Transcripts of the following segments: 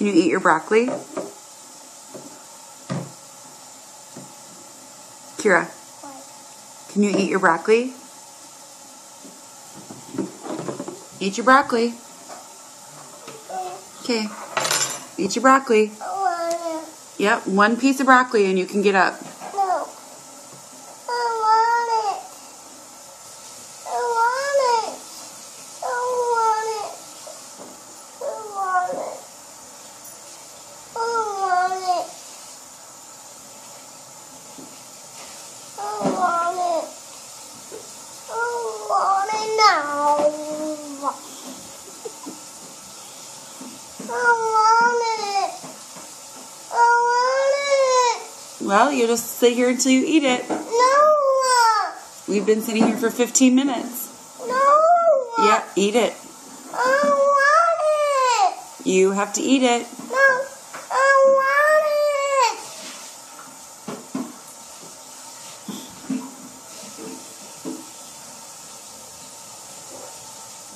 Can you eat your broccoli? Kira, can you eat your broccoli? Eat your broccoli. Okay. Eat your broccoli. Yep, one piece of broccoli and you can get up. No. I want it. I want it. I want it. I want it. I want it. I want it. I want it now. I want it. I want it. Well, you just sit here until you eat it. No. We've been sitting here for 15 minutes. No. Yep, eat it. I want it. You have to eat it. No. I want it.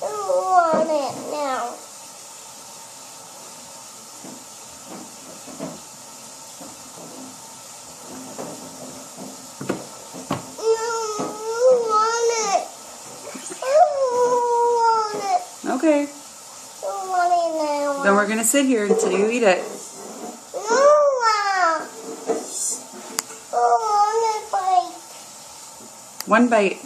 I want it now. Okay. I want it now. Then we're going to sit here until you eat it. No. I want it, bite. One bite.